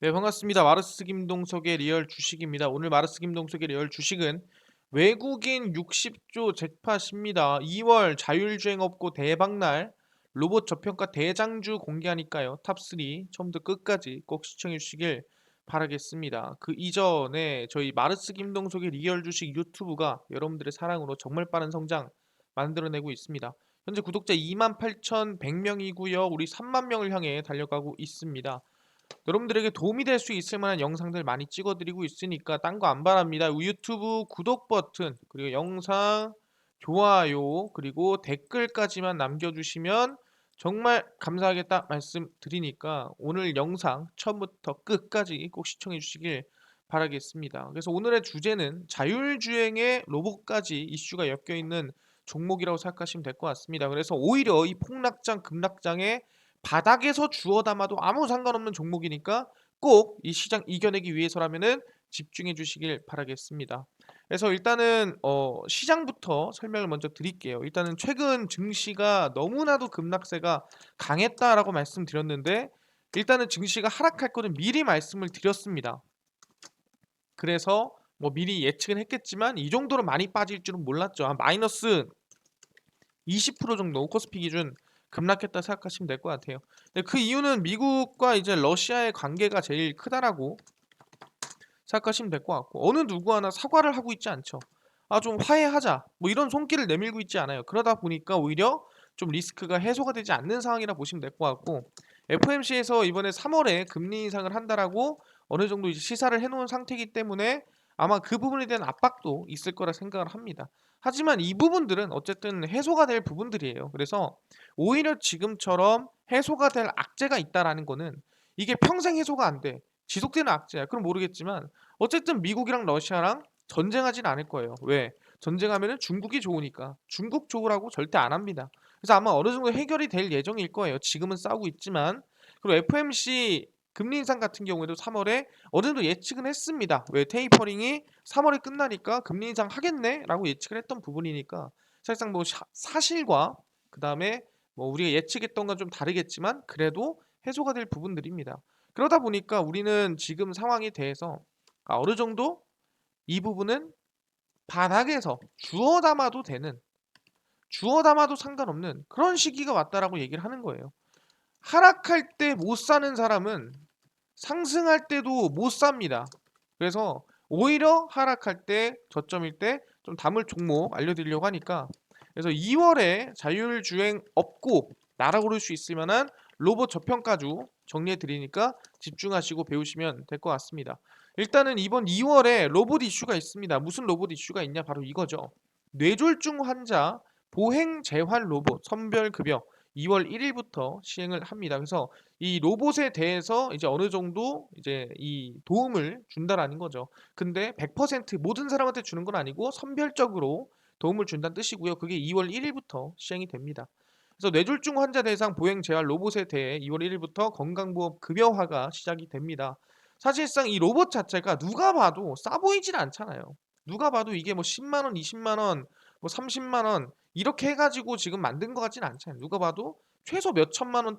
네, 반갑습니다. 마르스 김동석의 리얼 주식입니다. 오늘 마르스 김동석의 리얼 주식은 외국인 60조 잭팟입니다. 2월 자율주행 없고 대박날 로봇 저평가 대장주 공개하니까요. 탑3 처음부터 끝까지 꼭 시청해 주시길 바라겠습니다. 그 이전에 저희 마르스 김동석의 리얼 주식 유튜브가 여러분들의 사랑으로 정말 빠른 성장 만들어내고 있습니다. 현재 구독자 28,100명이고요. 우리 3만 명을 향해 달려가고 있습니다. 여러분들에게 도움이 될 수 있을 만한 영상들 많이 찍어드리고 있으니까 딴 거 안 바랍니다. 유튜브 구독 버튼 그리고 영상 좋아요 그리고 댓글까지만 남겨주시면 정말 감사하겠다 말씀드리니까 오늘 영상 처음부터 끝까지 꼭 시청해 주시길 바라겠습니다. 그래서 오늘의 주제는 자율주행의 로봇까지 이슈가 엮여있는 종목이라고 생각하시면 될 것 같습니다. 그래서 오히려 이 폭락장 급락장에 바닥에서 주워 담아도 아무 상관없는 종목이니까 꼭 이 시장 이겨내기 위해서라면은 집중해 주시길 바라겠습니다. 그래서 일단은 시장부터 설명을 먼저 드릴게요. 일단은 최근 증시가 너무나도 급락세가 강했다라고 말씀드렸는데 일단은 증시가 하락할 거는 미리 말씀을 드렸습니다. 그래서 뭐 미리 예측은 했겠지만 이 정도로 많이 빠질 줄은 몰랐죠. 한 마이너스 20% 정도 코스피 기준 급락했다 생각하시면 될 것 같아요. 근데 그 이유는 미국과 이제 러시아의 관계가 제일 크다라고 생각하시면 될 것 같고 어느 누구 하나 사과를 하고 있지 않죠. 아 좀 화해하자 뭐 이런 손길을 내밀고 있지 않아요. 그러다 보니까 오히려 좀 리스크가 해소가 되지 않는 상황이라 보시면 될 것 같고 FOMC에서 이번에 3월에 금리 인상을 한다라고 어느 정도 이제 시사를 해놓은 상태이기 때문에 아마 그 부분에 대한 압박도 있을 거라 생각을 합니다. 하지만 이 부분들은 어쨌든 해소가 될 부분들이에요. 그래서 오히려 지금처럼 해소가 될 악재가 있다라는 거는 이게 평생 해소가 안 돼. 지속되는 악재야. 그럼 모르겠지만 어쨌든 미국이랑 러시아랑 전쟁하진 않을 거예요. 왜? 전쟁하면은 중국이 좋으니까. 중국 좋으라고 절대 안 합니다. 그래서 아마 어느 정도 해결이 될 예정일 거예요. 지금은 싸우고 있지만. 그리고 FOMC 금리 인상 같은 경우에도 3월에 어느 정도 예측은 했습니다. 왜 테이퍼링이 3월에 끝나니까 금리 인상 하겠네라고 예측을 했던 부분이니까 사실상 뭐 사실과 그 다음에 뭐 우리가 예측했던 건 좀 다르겠지만 그래도 해소가 될 부분들입니다. 그러다 보니까 우리는 지금 상황에 대해서 어느 정도 이 부분은 바닥에서 주워 담아도 되는, 주워 담아도 상관없는 그런 시기가 왔다라고 얘기를 하는 거예요. 하락할 때 못 사는 사람은 상승할 때도 못 삽니다. 그래서 오히려 하락할 때 저점일 때 좀 담을 종목 알려드리려고 하니까 그래서 2월에 자율주행 없고 날아오를 수 있을 만한 로봇 저평가주 정리해 드리니까 집중하시고 배우시면 될 것 같습니다. 일단은 이번 2월에 로봇 이슈가 있습니다. 무슨 로봇 이슈가 있냐 바로 이거죠. 뇌졸중 환자 보행 재활 로봇 선별급여 2월 1일부터 시행을 합니다. 그래서 이 로봇에 대해서 이제 어느 정도 이제 이 도움을 준다라는 거죠. 근데 100% 모든 사람한테 주는 건 아니고 선별적으로 도움을 준다는 뜻이고요. 그게 2월 1일부터 시행이 됩니다. 그래서 뇌졸중 환자 대상 보행 재활 로봇에 대해 2월 1일부터 건강보험 급여화가 시작이 됩니다. 사실상 이 로봇 자체가 누가 봐도 싸 보이질 않잖아요. 누가 봐도 이게 뭐 10만 원, 20만 원, 뭐 30만 원 이렇게 해가지고 지금 만든 것 같진 않잖아요. 누가 봐도 최소 몇 천만 원,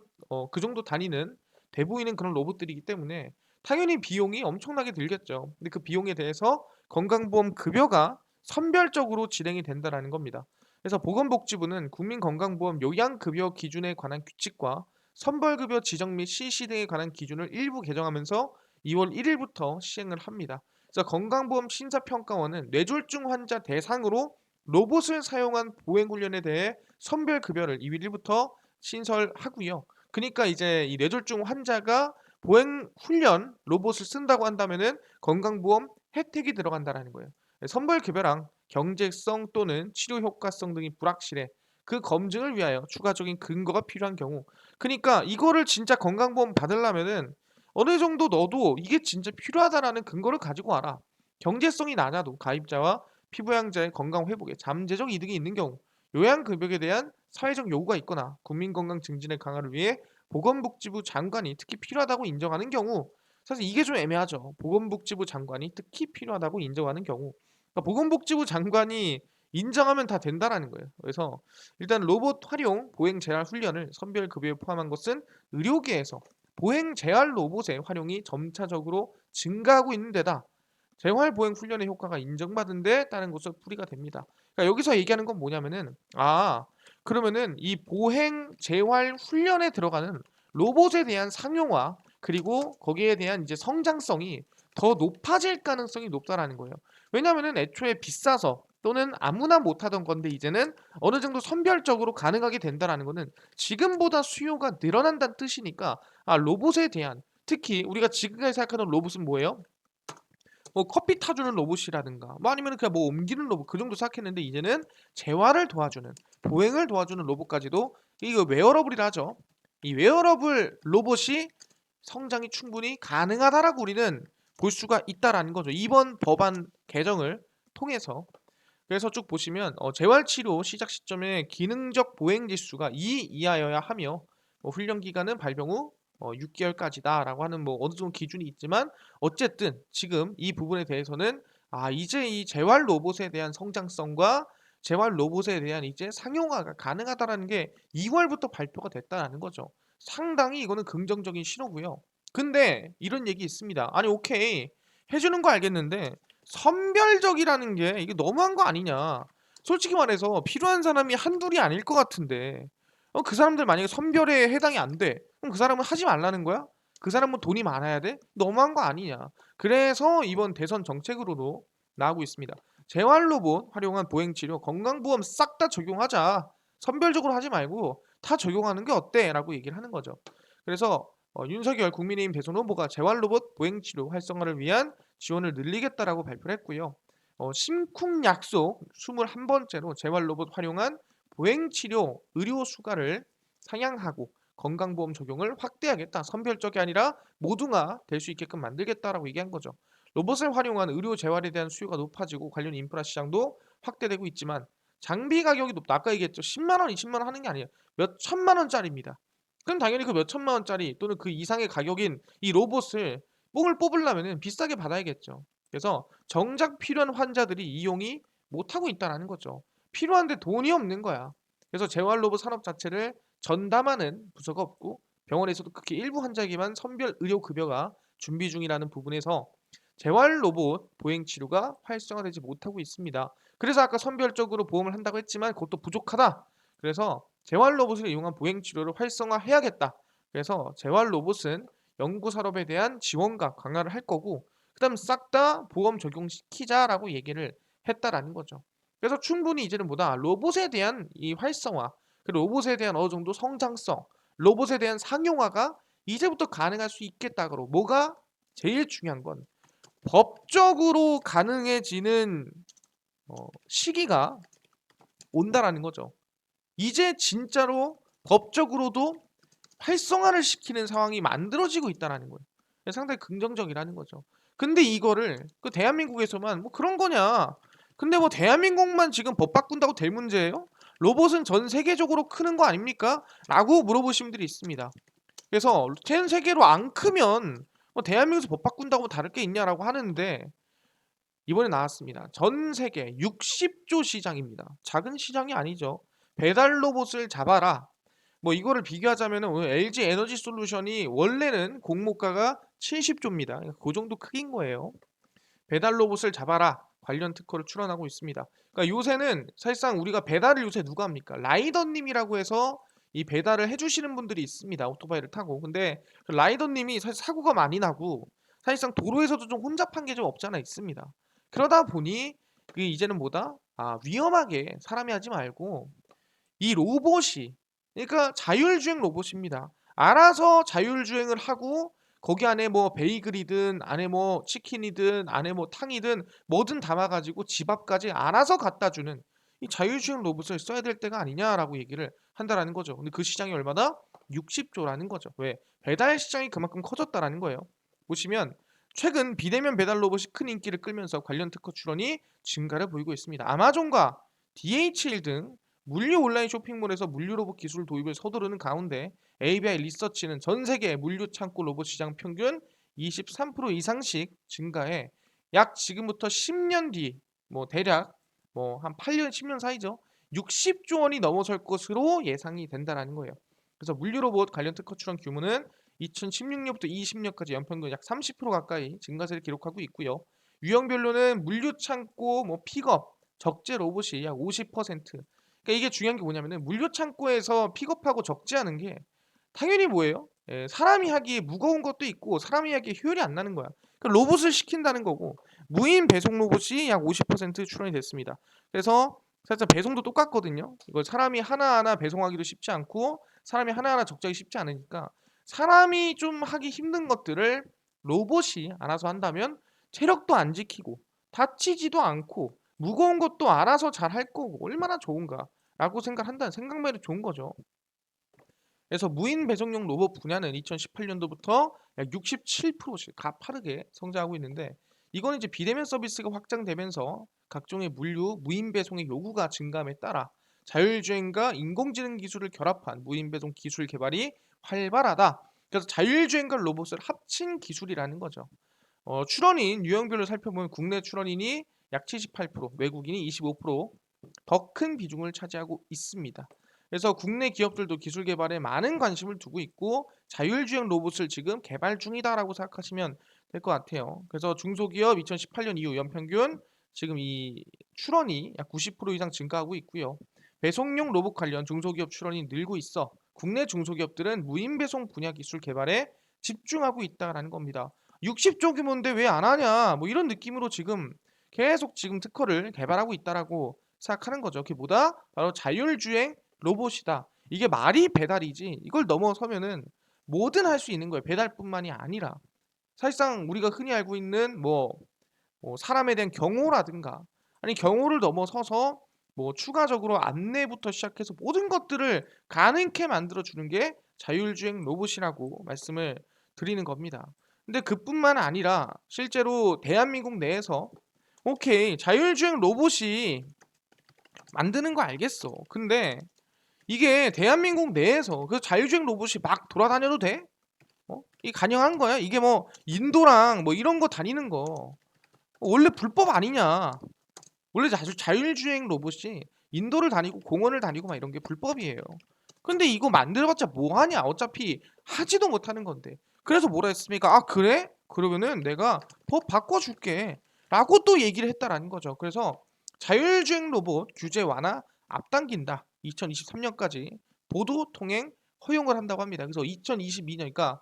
그 정도 다니는 돼 보이는 그런 로봇들이기 때문에 당연히 비용이 엄청나게 들겠죠. 근데 그 비용에 대해서 건강보험 급여가 선별적으로 진행이 된다라는 겁니다. 그래서 보건복지부는 국민건강보험 요양급여 기준에 관한 규칙과 선별급여 지정 및 실시 등에 관한 기준을 일부 개정하면서 2월 1일부터 시행을 합니다. 그래서 건강보험 심사평가원은 뇌졸중 환자 대상으로 로봇을 사용한 보행훈련에 대해 선별급여를 2월 1일부터 신설하고요. 그러니까 이제 이 뇌졸중 환자가 보행훈련 로봇을 쓴다고 한다면은 건강보험 혜택이 들어간다라는 거예요. 선별급여랑 경제성 또는 치료 효과성 등이 불확실해 그 검증을 위하여 추가적인 근거가 필요한 경우 그러니까 이거를 진짜 건강보험 받으려면은 어느 정도 너도 이게 진짜 필요하다라는 근거를 가지고 와라. 경제성이 낮아도 가입자와 피부양자의 건강 회복에 잠재적 이득이 있는 경우 요양급여에 대한 사회적 요구가 있거나 국민건강 증진의 강화를 위해 보건복지부 장관이 특히 필요하다고 인정하는 경우 사실 이게 좀 애매하죠. 보건복지부 장관이 특히 필요하다고 인정하는 경우 그러니까 보건복지부 장관이 인정하면 다 된다라는 거예요. 그래서 일단 로봇 활용 보행 재활 훈련을 선별급여에 포함한 것은 의료계에서 보행 재활 로봇의 활용이 점차적으로 증가하고 있는 데다 재활 보행 훈련의 효과가 인정받은 데 따른 것으로 풀이가 됩니다. 그러니까 여기서 얘기하는 건 뭐냐면은 그러면은 이 보행 재활 훈련에 들어가는 로봇에 대한 상용화 그리고 거기에 대한 이제 성장성이 더 높아질 가능성이 높다라는 거예요. 왜냐면은 애초에 비싸서 또는 아무나 못하던 건데 이제는 어느 정도 선별적으로 가능하게 된다라는 거는 지금보다 수요가 늘어난다는 뜻이니까 로봇에 대한 특히 우리가 지금까지 생각하는 로봇은 뭐예요? 뭐 커피 타주는 로봇이라든가 뭐 아니면 그냥 뭐 옮기는 로봇 그 정도 생각했는데 이제는 재활을 도와주는 보행을 도와주는 로봇까지도 이거 웨어러블이라 하죠. 이 웨어러블 로봇이 성장이 충분히 가능하다라고 우리는 볼 수가 있다라는 거죠. 이번 법안 개정을 통해서. 그래서 쭉 보시면 재활치료 시작 시점에 기능적 보행 지수가 2 이하여야 하며 훈련 기간은 발병 후 6개월까지다라고 하는 뭐 어느 정도 기준이 있지만 어쨌든 지금 이 부분에 대해서는 이제 이 재활 로봇에 대한 성장성과 재활 로봇에 대한 이제 상용화가 가능하다라는 게 2월부터 발표가 됐다라는 거죠. 상당히 이거는 긍정적인 신호고요. 근데 이런 얘기 있습니다. 아니 오케이 해주는 거 알겠는데 선별적이라는 게 이게 너무한 거 아니냐. 솔직히 말해서 필요한 사람이 한둘이 아닐 것 같은데 그 사람들 만약에 선별에 해당이 안 돼. 그럼 그 사람은 하지 말라는 거야? 그 사람은 돈이 많아야 돼? 너무한 거 아니냐. 그래서 이번 대선 정책으로도 나오고 있습니다. 재활로봇 활용한 보행치료, 건강보험 싹 다 적용하자. 선별적으로 하지 말고 다 적용하는 게 어때? 라고 얘기를 하는 거죠. 그래서 윤석열 국민의힘 대선 후보가 재활로봇 보행치료 활성화를 위한 지원을 늘리겠다라고 발표를 했고요. 심쿵 약속 21번째로 재활로봇 활용한 보행치료 의료 수가를 상향하고 건강보험 적용을 확대하겠다. 선별적이 아니라 모두가 될 수 있게끔 만들겠다라고 얘기한 거죠. 로봇을 활용한 의료 재활에 대한 수요가 높아지고 관련 인프라 시장도 확대되고 있지만 장비 가격이 높다. 아까 얘기했죠. 10만 원, 20만 원 하는 게 아니에요. 몇 천만 원짜리입니다. 그럼 당연히 그 몇 천만 원짜리 또는 그 이상의 가격인 이 로봇을 뽕을 뽑으려면 비싸게 받아야겠죠. 그래서 정작 필요한 환자들이 이용이 못하고 있다는 거죠. 필요한데 돈이 없는 거야. 그래서 재활로봇 산업 자체를 전담하는 부서가 없고 병원에서도 극히 일부 환자에게만 선별 의료 급여가 준비 중이라는 부분에서 재활로봇 보행 치료가 활성화되지 못하고 있습니다. 그래서 아까 선별적으로 보험을 한다고 했지만 그것도 부족하다. 그래서 재활로봇을 이용한 보행 치료를 활성화해야겠다. 그래서 재활로봇은 연구 산업에 대한 지원과 강화를 할 거고 그다음 싹 다 보험 적용시키자라고 얘기를 했다라는 거죠. 그래서 충분히 이제는 뭐다 로봇에 대한 이 활성화, 그 로봇에 대한 어느 정도 성장성, 로봇에 대한 상용화가 이제부터 가능할 수 있겠다고. 뭐가 제일 중요한 건 법적으로 가능해지는 시기가 온다라는 거죠. 이제 진짜로 법적으로도 활성화를 시키는 상황이 만들어지고 있다라는 거예요. 상당히 긍정적이라는 거죠. 근데 이거를 그 대한민국에서만 뭐 그런 거냐? 근데 뭐 대한민국만 지금 법 바꾼다고 될 문제예요? 로봇은 전 세계적으로 크는 거 아닙니까? 라고 물어보시는 분들이 있습니다. 그래서 전 세계로 안 크면 뭐 대한민국에서 법 바꾼다고 다를 게 있냐라고 하는데 이번에 나왔습니다. 전 세계 60조 시장입니다. 작은 시장이 아니죠. 배달 로봇을 잡아라. 뭐 이거를 비교하자면은 오늘 LG 에너지 솔루션이 원래는 공모가가 70조입니다. 그 정도 크기인 거예요. 배달 로봇을 잡아라. 관련 특허를 출원하고 있습니다. 그러니까 요새는 사실상 우리가 배달을 요새 누가 합니까? 라이더님이라고 해서 이 배달을 해주시는 분들이 있습니다. 오토바이를 타고. 근데 그 라이더님이 사실 사고가 많이 나고 사실상 도로에서도 좀 혼잡한 게 좀 없지 않아 있습니다. 그러다 보니 그 이제는 뭐다? 위험하게 사람이 하지 말고 이 로봇이 그러니까 자율주행 로봇입니다. 알아서 자율주행을 하고 거기 안에 뭐 베이글이든 안에 뭐 치킨이든 안에 뭐 탕이든 뭐든 담아가지고 집 앞까지 알아서 갖다 주는 이 자율주행 로봇을 써야 될 때가 아니냐라고 얘기를 한다라는 거죠. 근데 그 시장이 얼마나? 60조라는 거죠. 왜? 배달 시장이 그만큼 커졌다라는 거예요. 보시면 최근 비대면 배달 로봇이 큰 인기를 끌면서 관련 특허 출원이 증가를 보이고 있습니다. 아마존과 DHL 등 물류 온라인 쇼핑몰에서 물류 로봇 기술 도입을 서두르는 가운데 ABI 리서치는 전 세계 물류 창고 로봇 시장 평균 23% 이상씩 증가해 약 지금부터 10년 뒤 뭐 대략 뭐 한 8년 10년 사이죠. 60조 원이 넘어설 것으로 예상이 된다라는 거예요. 그래서 물류 로봇 관련 특허 출원 규모는 2016년부터 20년까지 연평균 약 30% 가까이 증가세를 기록하고 있고요. 유형별로는 물류창고, 픽업, 적재 로봇이 약 50%. 그러니까 이게 중요한 게 뭐냐면은 물류창고에서 픽업하고 적재하는 게 당연히 뭐예요? 사람이 하기에 무거운 것도 있고 사람이 하기에 효율이 안 나는 거야. 그러니까 로봇을 시킨다는 거고 무인 배송 로봇이 약 50% 출원이 됐습니다. 그래서 살짝 배송도 똑같거든요. 이걸 사람이 하나하나 배송하기도 쉽지 않고 사람이 하나하나 적재하기 쉽지 않으니까 사람이 좀 하기 힘든 것들을 로봇이 알아서 한다면 체력도 안 지키고 다치지도 않고 무거운 것도 알아서 잘 할 거고 얼마나 좋은가라고 생각한다는 생각만 해도 좋은 거죠. 그래서 무인 배송용 로봇 분야는 2018년도부터 약 67%씩 가파르게 성장하고 있는데 이건 이제 비대면 서비스가 확장되면서 각종의 물류, 무인 배송의 요구가 증감에 따라 자율주행과 인공지능 기술을 결합한 무인 배송 기술 개발이 활발하다. 그래서 자율주행과 로봇을 합친 기술이라는 거죠. 출원인 유형별로 살펴보면 국내 출원인이 약 78%, 외국인이 25%더 큰 비중을 차지하고 있습니다. 그래서 국내 기업들도 기술 개발에 많은 관심을 두고 있고 자율주행 로봇을 지금 개발 중이다라고 생각하시면 될 것 같아요. 그래서 중소기업 2018년 이후 연평균 지금 이 출원이 약 90% 이상 증가하고 있고요. 배송용 로봇 관련 중소기업 출원이 늘고 있어 국내 중소기업들은 무인 배송 분야 기술 개발에 집중하고 있다라는 겁니다. 60조 규모인데 왜 안 하냐? 뭐 이런 느낌으로 지금 계속 지금 특허를 개발하고 있다라고 생각하는 거죠. 그게 뭐다? 바로 자율주행 로봇이다. 이게 말이 배달이지. 이걸 넘어서면은 뭐든 할 수 있는 거예요. 배달뿐만이 아니라 사실상 우리가 흔히 알고 있는 사람에 대한 경호라든가 아니 경호를 넘어서서 추가적으로 안내부터 시작해서 모든 것들을 가능케 만들어 주는 게 자율주행 로봇이라고 말씀을 드리는 겁니다. 근데 그뿐만 아니라 실제로 대한민국 내에서 오케이 자율주행 로봇이 만드는 거 알겠어. 근데 이게 대한민국 내에서 그 자율주행 로봇이 막 돌아다녀도 돼? 이게 가능한 거야? 이게 인도랑 이런 거 다니는 거 원래 불법 아니냐? 원래 자율주행 로봇이 인도를 다니고 공원을 다니고 막 이런 게 불법이에요. 근데 이거 만들어봤자 뭐 하냐? 어차피 하지도 못하는 건데. 그래서 뭐라 했습니까? 아 그래? 그러면은 내가 법 바꿔줄게. 라고 또 얘기를 했다라는 거죠. 그래서 자율주행 로봇 규제 완화 앞당긴다. 2023년까지 보도 통행 허용을 한다고 합니다. 그래서 2022년, 그러니까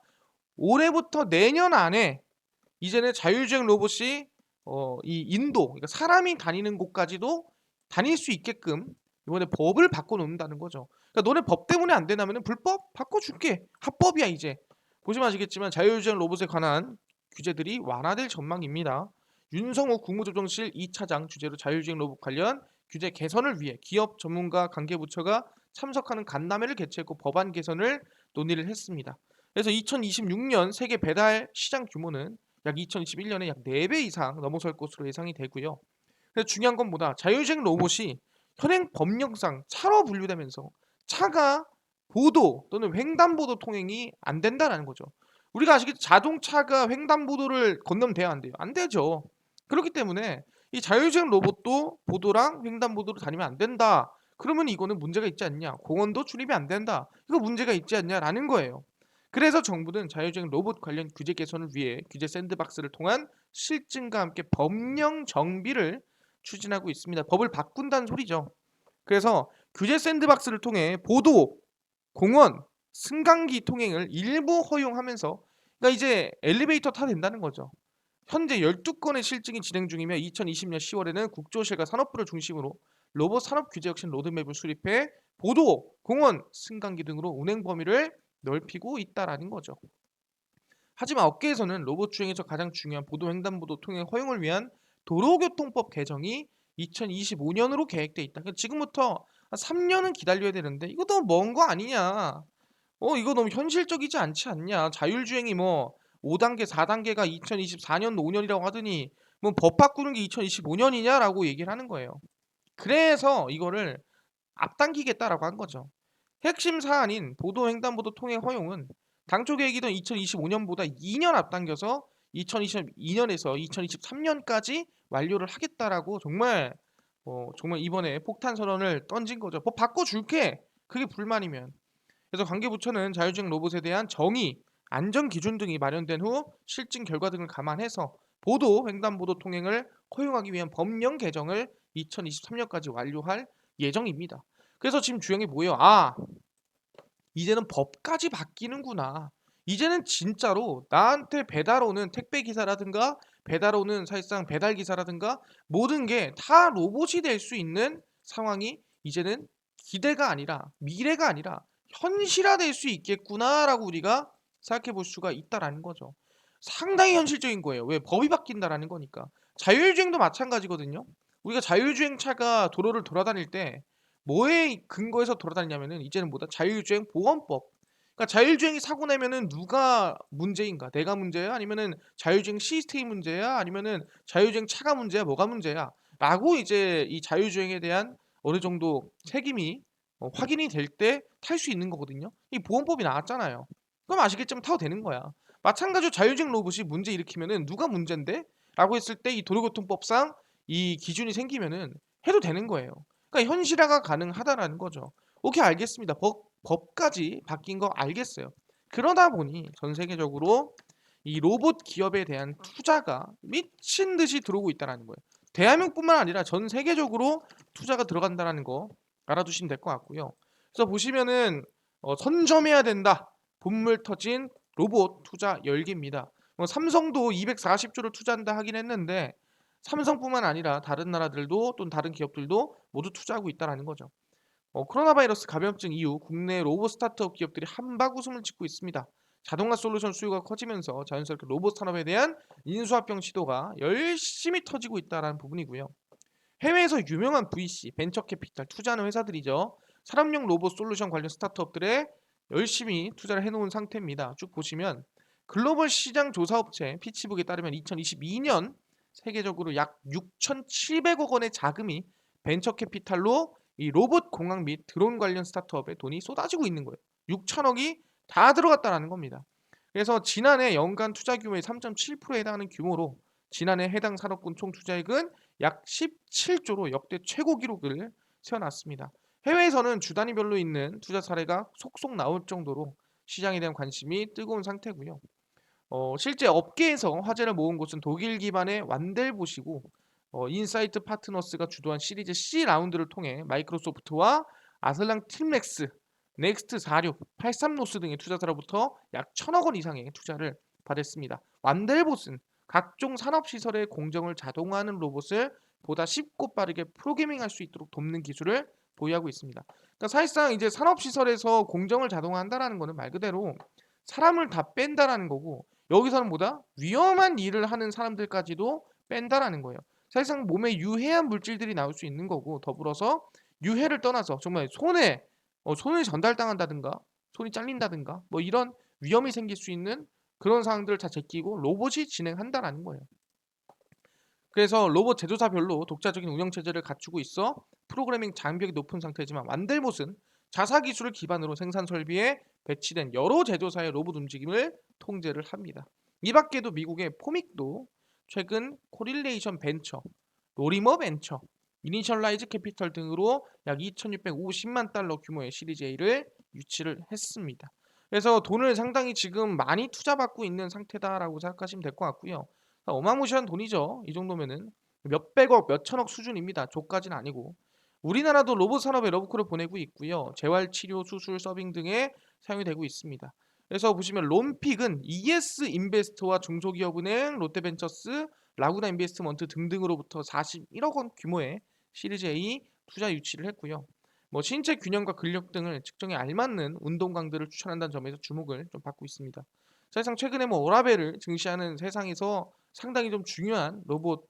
올해부터 내년 안에 이제는 자율주행 로봇이 이 인도, 그러니까 사람이 다니는 곳까지도 다닐 수 있게끔 이번에 법을 바꿔놓는다는 거죠. 그러니까 너네 법 때문에 안 되냐면은 불법 바꿔줄게. 합법이야 이제. 보시면 아시겠지만 자율주행 로봇에 관한 규제들이 완화될 전망입니다. 윤성호 국무조정실 2차장 주재로 자율주행 로봇 관련 규제 개선을 위해 기업 전문가 관계부처가 참석하는 간담회를 개최했고 법안 개선을 논의를 했습니다. 그래서 2026년 세계 배달 시장 규모는 약 2021년에 약 4배 이상 넘어설 것으로 예상이 되고요. 근데 중요한 건 뭐다? 자율주행 로봇이 현행 법령상 차로 분류되면서 차가 보도 또는 횡단보도 통행이 안 된다는 거죠. 우리가 아시겠죠? 자동차가 횡단보도를 건너면 돼요, 안 돼요? 안 되죠. 그렇기 때문에 이 자율주행 로봇도 보도랑 횡단보도를 다니면 안 된다. 그러면 이거는 문제가 있지 않냐? 공원도 출입이 안 된다. 이거 문제가 있지 않냐라는 거예요. 그래서 정부는 자율주행 로봇 관련 규제 개선을 위해 규제 샌드박스를 통한 실증과 함께 법령 정비를 추진하고 있습니다. 법을 바꾼다는 소리죠. 그래서 규제 샌드박스를 통해 보도, 공원, 승강기 통행을 일부 허용하면서 그러니까 이제 엘리베이터 타도 된다는 거죠. 현재 12건의 실증이 진행 중이며 2020년 10월에는 국조실과 산업부를 중심으로 로봇 산업 규제 혁신 로드맵을 수립해 보도, 공원, 승강기 등으로 운행 범위를 넓히고 있다라는 거죠. 하지만 업계에서는 로봇 주행에서 가장 중요한 보도 횡단보도 통행 허용을 위한 도로교통법 개정이 2025년으로 계획돼 있다. 그러니까 지금부터 한 3년은 기다려야 되는데 이거 너무 먼 거 아니냐? 이거 너무 현실적이지 않지 않냐? 자율주행이 5단계, 4단계가 2024년 5년이라고 하더니 법 바꾸는 게 2025년이냐라고 얘기를 하는 거예요. 그래서 이거를 앞당기겠다라고 한 거죠. 핵심 사안인 보도 횡단보도 통행 허용은 당초 계획이던 2025년보다 2년 앞당겨서 2022년에서 2023년까지 완료를 하겠다라고 정말 이번에 폭탄 선언을 던진 거죠. 뭐 바꿔줄게. 그게 불만이면. 그래서 관계부처는 자율주행 로봇에 대한 정의, 안전 기준 등이 마련된 후 실증 결과 등을 감안해서 보도, 횡단보도 통행을 허용하기 위한 법령 개정을 2023년까지 완료할 예정입니다. 그래서 지금 주영이 뭐예요? 이제는 법까지 바뀌는구나. 이제는 진짜로 나한테 배달 오는 택배 기사라든가 배달 오는 사실상 배달 기사라든가 모든 게 다 로봇이 될 수 있는 상황이 이제는 기대가 아니라 미래가 아니라 현실화될 수 있겠구나라고 우리가 생각해 볼 수가 있다라는 거죠. 상당히 현실적인 거예요. 왜? 법이 바뀐다라는 거니까. 자율주행도 마찬가지거든요. 우리가 자율주행 차가 도로를 돌아다닐 때 뭐에 근거해서 돌아다니냐면은 이제는 뭐다? 자율주행 보험법. 그러니까 자율주행이 사고 내면은 누가 문제인가? 내가 문제야? 아니면은 자율주행 시스템이 문제야? 아니면은 자율주행 차가 문제야? 뭐가 문제야? 라고 이제 이 자율주행에 대한 어느 정도 책임이 확인이 될 때 탈 수 있는 거거든요. 이 보험법이 나왔잖아요. 그럼 아시겠지만 타도 되는 거야. 마찬가지로 자율주행 로봇이 문제 일으키면은 누가 문제인데? 라고 했을 때 이 도로교통법상 이 기준이 생기면은 해도 되는 거예요. 그러니까 현실화가 가능하다라는 거죠. 오케이, 알겠습니다. 법까지 바뀐 거 알겠어요. 그러다 보니 전 세계적으로 이 로봇 기업에 대한 투자가 미친 듯이 들어오고 있다는 거예요. 대한민국뿐만 아니라 전 세계적으로 투자가 들어간다는 거 알아두시면 될 것 같고요. 그래서 보시면은 선점해야 된다. 본물 터진 로봇 투자 열기입니다. 삼성도 240조를 투자한다 하긴 했는데 삼성뿐만 아니라 다른 나라들도 또는 다른 기업들도 모두 투자하고 있다는 거죠. 코로나 바이러스 감염증 이후 국내 로봇 스타트업 기업들이 한박 웃음을 짓고 있습니다. 자동화 솔루션 수요가 커지면서 자연스럽게 로봇 산업에 대한 인수합병 시도가 열심히 터지고 있다는 부분이고요. 해외에서 유명한 VC, 벤처캐피탈 투자하는 회사들이죠. 산업용 로봇 솔루션 관련 스타트업들에 열심히 투자를 해놓은 상태입니다. 쭉 보시면 글로벌 시장 조사업체 피치북에 따르면 2022년 세계적으로 약 6,700억 원의 자금이 벤처캐피탈로 이 로봇 공학 및 드론 관련 스타트업에 돈이 쏟아지고 있는 거예요. 6천억이 다 들어갔다라는 겁니다. 그래서 지난해 연간 투자 규모의 3.7%에 해당하는 규모로 지난해 해당 산업군 총 투자액은 약 17조로 역대 최고 기록을 세워놨습니다. 해외에서는 주 단위별로 있는 투자 사례가 속속 나올 정도로 시장에 대한 관심이 뜨거운 상태고요. 실제 업계에서 화제를 모은 곳은 독일 기반의 완델봇이고 인사이트 파트너스가 주도한 시리즈 C 라운드를 통해 마이크로소프트와 아슬랑 팀렉스, 넥스트 46, 83노스 등의 투자사로부터 약 1,000억 원 이상의 투자를 받았습니다. 완델봇은 각종 산업시설의 공정을 자동화하는 로봇을 보다 쉽고 빠르게 프로그래밍할 수 있도록 돕는 기술을 보유하고 있습니다. 그러니까 사실상 이제 산업시설에서 공정을 자동화한다라는 것은 말 그대로 사람을 다 뺀다라는 거고 여기서는 뭐다? 위험한 일을 하는 사람들까지도 뺀다라는 거예요. 사실상 몸에 유해한 물질들이 나올 수 있는 거고 더불어서 유해를 떠나서 정말 손을 전달당한다든가 손이 잘린다든가 뭐 이런 위험이 생길 수 있는 그런 상황들을 다 제끼고 로봇이 진행한다라는 거예요. 그래서 로봇 제조사별로 독자적인 운영 체제를 갖추고 있어 프로그래밍 장벽이 높은 상태지만 완델봇은 자사 기술을 기반으로 생산 설비에 배치된 여러 제조사의 로봇 움직임을 통제를 합니다. 이 밖에도 미국의 포믹도 최근 코릴레이션 벤처, 로리머 벤처, 이니셜라이즈 캐피털 등으로 약 2,650만 달러 규모의 시리즈 A를 유치를 했습니다. 그래서 돈을 상당히 지금 많이 투자받고 있는 상태다라고 생각하시면 될 것 같고요. 어마무시한 돈이죠. 이 정도면은 몇백억, 몇천억 수준입니다. 조까지는 아니고. 우리나라도 로봇 산업에 러브콜을 보내고 있고요. 재활치료, 수술, 서빙 등에 사용이 되고 있습니다. 그래서 보시면 론픽은 ES 인베스트와 중소기업은행, 롯데벤처스, 라구나 인베스트먼트 등등으로부터 41억 원 규모의 시리즈 A 투자 유치를 했고요. 신체 균형과 근력 등을 측정에 알맞는 운동 강도를 추천한다는 점에서 주목을 좀 받고 있습니다. 사실상 최근에 워라벨을 증시하는 세상에서 상당히 좀 중요한 로봇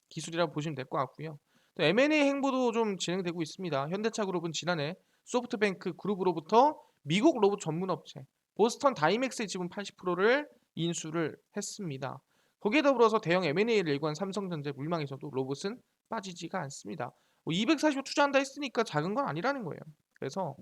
기술이라고 보시면 될 것 같고요. 또 M&A 행보도 좀 진행되고 있습니다. 현대차 그룹은 지난해 소프트뱅크 그룹으로부터 미국 로봇 전문 업체 보스턴 다이맥스의 지분 80%를 인수를 했습니다. 거기에 더불어서 대형 M&A를 예고한 삼성전자 물망에서도 로봇은 빠지지가 않습니다. 240억 투자한다 했으니까 작은 건 아니라는 거예요. 그래서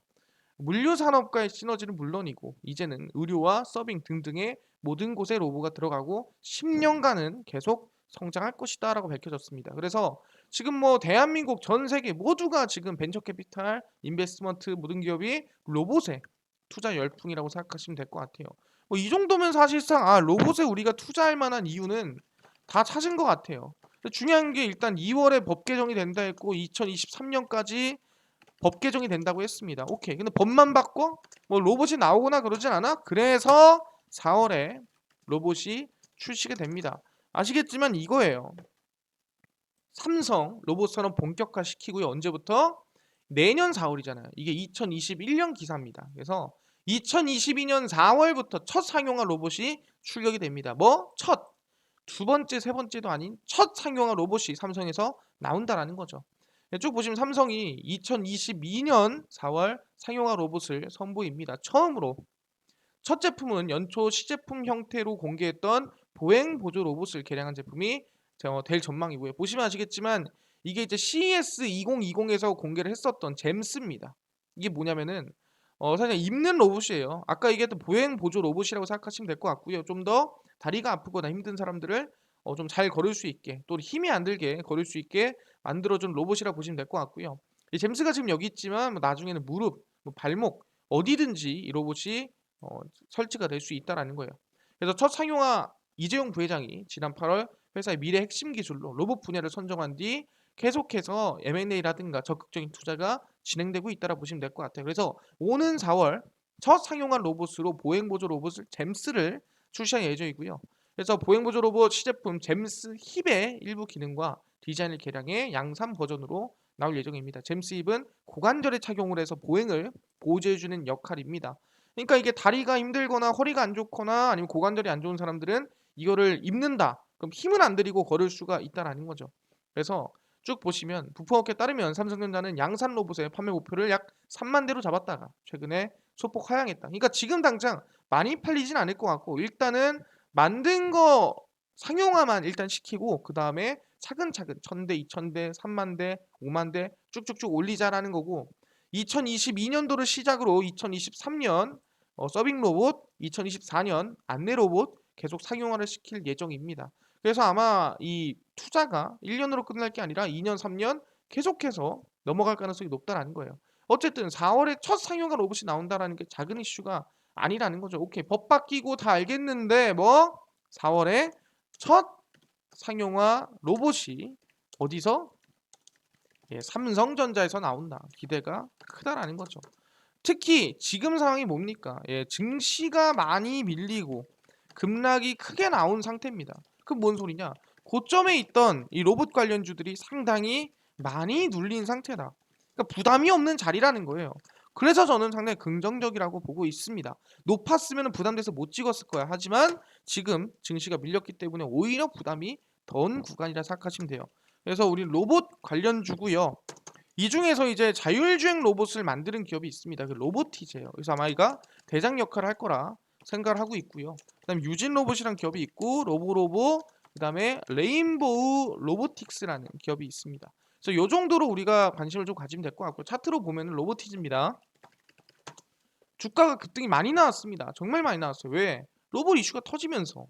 물류 산업과의 시너지는 물론이고 이제는 의료와 서빙 등등의 모든 곳에 로봇가 들어가고 10년간은 계속 성장할 것이다라고 밝혀졌습니다. 그래서 지금 대한민국 전 세계 모두가 지금 벤처캐피탈, 인베스트먼트 모든 기업이 로봇에 투자 열풍이라고 생각하시면 될 것 같아요. 이 정도면 사실상 로봇에 우리가 투자할 만한 이유는 다 찾은 것 같아요. 중요한 게 일단 2월에 법 개정이 된다 했고 2023년까지 법 개정이 된다고 했습니다. 오케이. 근데 법만 바꿔? 뭐 로봇이 나오거나 그러진 않아? 그래서 4월에 로봇이 출시가 됩니다. 아시겠지만 이거예요. 삼성 로봇 산업 본격화 시키고요. 언제부터? 내년 4월이잖아요. 이게 2021년 기사입니다. 그래서 2022년 4월부터 첫 상용화 로봇이 출격이 됩니다. 뭐? 첫! 두 번째, 세 번째도 아닌 첫 상용화 로봇이 삼성에서 나온다라는 거죠. 쭉 보시면 삼성이 2022년 4월 상용화 로봇을 선보입니다. 처음으로 첫 제품은 연초 시제품 형태로 공개했던 보행 보조 로봇을 개량한 제품이 될 전망이고요. 보시면 아시겠지만 이게 이제 CES 2020에서 공개를 했었던 잼스입니다. 이게 뭐냐면은 사실 입는 로봇이에요. 아까 얘기했던 보행 보조 로봇이라고 생각하시면 될 것 같고요. 좀 더 다리가 아프거나 힘든 사람들을 좀 잘 걸을 수 있게 또 힘이 안 들게 걸을 수 있게 만들어준 로봇이라고 보시면 될 것 같고요. 이 잼스가 지금 여기 있지만 뭐 나중에는 무릎, 뭐 발목 어디든지 이 로봇이 설치가 될 수 있다라는 거예요. 그래서 첫 상용화 이재용 부회장이 지난 8월 회사의 미래 핵심 기술로 로봇 분야를 선정한 뒤 계속해서 M&A라든가 적극적인 투자가 진행되고 있다라 보시면 될 것 같아요. 그래서 오는 4월 첫 상용한 로봇으로 보행보조 로봇을 잼스를 출시할 예정이고요. 그래서 보행보조 로봇 시제품 잼스 힙의 일부 기능과 디자인을 개량해 양산 버전으로 나올 예정입니다. 잼스 힙은 고관절에 착용을 해서 보행을 보조해주는 역할입니다. 그러니까 이게 다리가 힘들거나 허리가 안 좋거나 아니면 고관절이 안 좋은 사람들은 이거를 입는다. 그럼 힘을 안 들이고 걸을 수가 있다라는 거죠. 그래서 쭉 보시면 부품업계 따르면 삼성전자는 양산 로봇의 판매 목표를 약 3만 대로 잡았다가 최근에 소폭 하향했다. 그러니까 지금 당장 많이 팔리진 않을 것 같고 일단은 만든 거 상용화만 일단 시키고 그 다음에 차근차근 1000대, 2000대, 3만 대, 5만 대 쭉쭉쭉 올리자라는 거고 2022년도를 시작으로 2023년 서빙 로봇, 2024년 안내 로봇 계속 상용화를 시킬 예정입니다. 그래서 아마 이 투자가 1년으로 끝날 게 아니라 2년, 3년 계속해서 넘어갈 가능성이 높다라는 거예요. 어쨌든 4월에 첫 상용화 로봇이 나온다라는 게 작은 이슈가 아니라는 거죠. 오케이, 법 바뀌고 다 알겠는데 뭐 4월에 첫 상용화 로봇이 어디서? 삼성전자에서 나온다. 기대가 크다라는 거죠. 특히 지금 상황이 뭡니까? 증시가 많이 밀리고 급락이 크게 나온 상태입니다. 그럼 뭔 소리냐? 고점에 있던 이 로봇 관련주들이 상당히 많이 눌린 상태다. 그러니까 부담이 없는 자리라는 거예요. 그래서 저는 상당히 긍정적이라고 보고 있습니다. 높았으면 부담돼서 못 찍었을 거야. 하지만 지금 증시가 밀렸기 때문에 오히려 부담이 덜 구간이라 생각하시면 돼요. 그래서 우리 로봇 관련주고요. 이 중에서 이제 자율주행 로봇을 만드는 기업이 있습니다. 그 로보티즈예요. 그래서 아마 이가 대장 역할을 할 거라 생각을 하고 있고요. 그다음 유진 로봇이라는 기업이 있고 로보로보 그다음에 레인보우 로보틱스라는 기업이 있습니다. 그래서 요 정도로 우리가 관심을 좀 가지면 될 것 같고 차트로 보면 로보티즈입니다. 주가가 급등이 많이 나왔습니다. 정말 많이 나왔어요. 왜? 로봇 이슈가 터지면서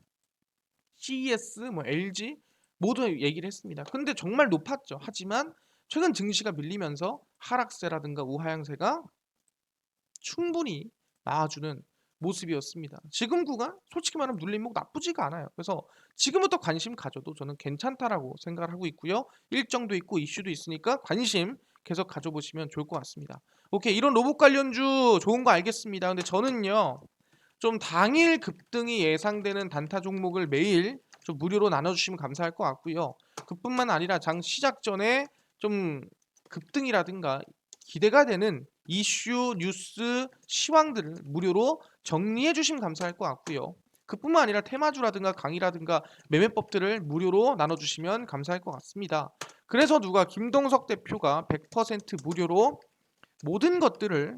CES, 뭐 LG 모두 얘기를 했습니다. 근데 정말 높았죠. 하지만 최근 증시가 밀리면서 하락세라든가 우하향세가 충분히 나와주는 모습이었습니다. 지금 구간 솔직히 말하면 눌림목 나쁘지가 않아요. 그래서 지금부터 관심 가져도 저는 괜찮다라고 생각을 하고 있고요. 일정도 있고 이슈도 있으니까 관심 계속 가져보시면 좋을 것 같습니다. 오케이, 이런 로봇 관련주 좋은 거 알겠습니다. 근데 저는요 좀 당일 급등이 예상되는 단타 종목을 매일 좀 무료로 나눠주시면 감사할 것 같고요. 그뿐만 아니라 장 시작 전에 좀 급등이라든가 기대가 되는 이슈, 뉴스, 시황들을 무료로 정리해 주시면 감사할 것 같고요. 그뿐만 아니라 테마주라든가 강의라든가 매매법들을 무료로 나눠주시면 감사할 것 같습니다. 그래서 누가 김동석 대표가 100% 무료로 모든 것들을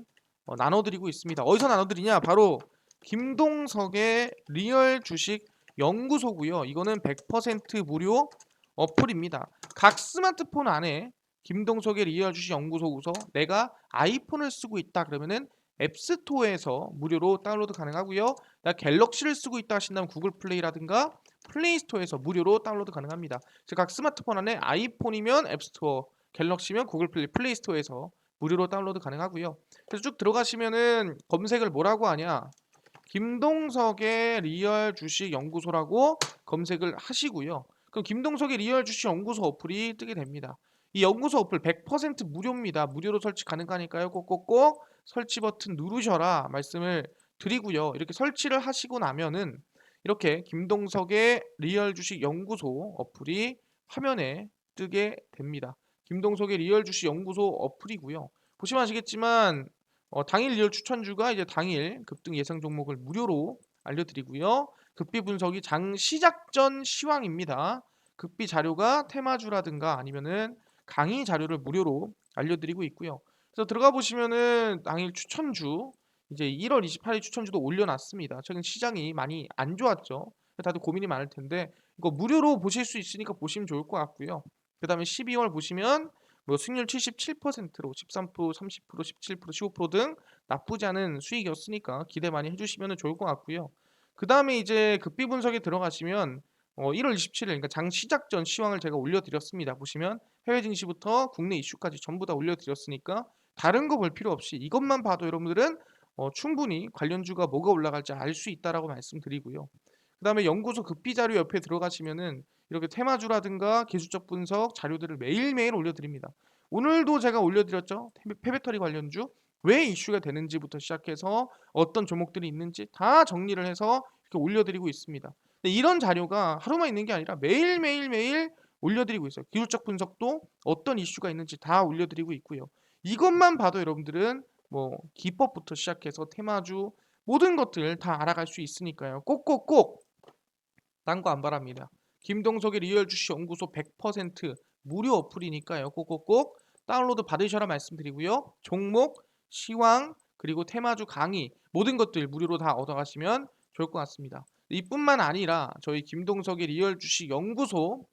나눠드리고 있습니다. 어디서 나눠드리냐? 바로 김동석의 리얼 주식 연구소고요. 이거는 100% 무료 어플입니다. 각 스마트폰 안에 김동석의 리얼 주식 연구소고서 내가 아이폰을 쓰고 있다 그러면은 앱스토어에서 무료로 다운로드 가능하고요. 나 갤럭시를 쓰고 있다 하신다면 구글 플레이라든가 플레이스토어에서 무료로 다운로드 가능합니다. 각 스마트폰 안에 아이폰이면 앱스토어, 갤럭시면 구글 플레이스토어에서 무료로 다운로드 가능하고요. 그래서 쭉 들어가시면은 검색을 뭐라고 하냐? 김동석의 리얼 주식 연구소라고 검색을 하시고요. 그럼 김동석의 리얼 주식 연구소 어플이 뜨게 됩니다. 이 연구소 어플 100% 무료입니다. 무료로 설치 가능하니까요. 꼭꼭꼭 설치 버튼 누르셔라 말씀을 드리고요. 이렇게 설치를 하시고 나면은 이렇게 김동석의 리얼 주식 연구소 어플이 화면에 뜨게 됩니다. 김동석의 리얼 주식 연구소 어플이고요. 보시면 아시겠지만 당일 리얼 추천주가 이제 당일 급등 예상 종목을 무료로 알려드리고요. 급비 분석이 장 시작 전 시황입니다. 급비 자료가 테마주라든가 아니면은 강의 자료를 무료로 알려드리고 있고요. 그래서 들어가 보시면은 당일 추천주 이제 1월 28일 추천주도 올려놨습니다. 최근 시장이 많이 안 좋았죠. 다들 고민이 많을 텐데 이거 무료로 보실 수 있으니까 보시면 좋을 것 같고요. 그 다음에 12월 보시면 뭐 수익률 77%로 13%, 30%, 17%, 15%등 나쁘지 않은 수익이었으니까 기대 많이 해주시면 좋을 것 같고요. 그 다음에 이제 급비 분석에 들어가시면 1월 27일 그러니까 장 시작 전 시황을 제가 올려드렸습니다. 보시면 해외 증시부터 국내 이슈까지 전부 다 올려드렸으니까 다른 거 볼 필요 없이 이것만 봐도 여러분들은 충분히 관련주가 뭐가 올라갈지 알 수 있다라고 말씀드리고요. 그 다음에 연구소 급비 자료 옆에 들어가시면은 이렇게 테마주라든가 기술적 분석 자료들을 매일매일 올려드립니다. 오늘도 제가 올려드렸죠. 폐배터리 관련주 왜 이슈가 되는지부터 시작해서 어떤 종목들이 있는지 다 정리를 해서 이렇게 올려드리고 있습니다. 근데 이런 자료가 하루만 있는 게 아니라 매일 올려드리고 있어요. 기술적 분석도 어떤 이슈가 있는지 다 올려드리고 있고요. 이것만 봐도 여러분들은 뭐 기법부터 시작해서 테마주 모든 것들 다 알아갈 수 있으니까요. 꼭꼭꼭 딴 거 안 바랍니다. 김동석의 리얼 주식 연구소 100% 무료 어플이니까요. 꼭꼭꼭 다운로드 받으셔라 말씀드리고요. 종목, 시황, 그리고 테마주 강의 모든 것들 무료로 다 얻어가시면 좋을 것 같습니다. 이뿐만 아니라 저희 김동석의 리얼 주식 연구소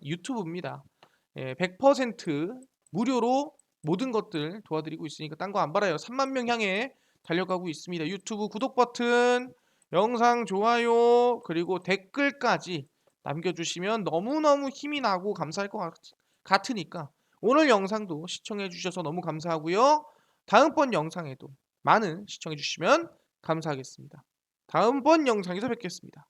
유튜브입니다. 100% 무료로 모든 것들 도와드리고 있으니까 딴 거 안 바라요. 3만 명 향해 달려가고 있습니다. 유튜브 구독 버튼, 영상 좋아요, 그리고 댓글까지 남겨주시면 너무너무 힘이 나고 감사할 것 같으니까 오늘 영상도 시청해 주셔서 너무 감사하고요. 다음번 영상에도 많은 시청해 주시면 감사하겠습니다. 다음번 영상에서 뵙겠습니다.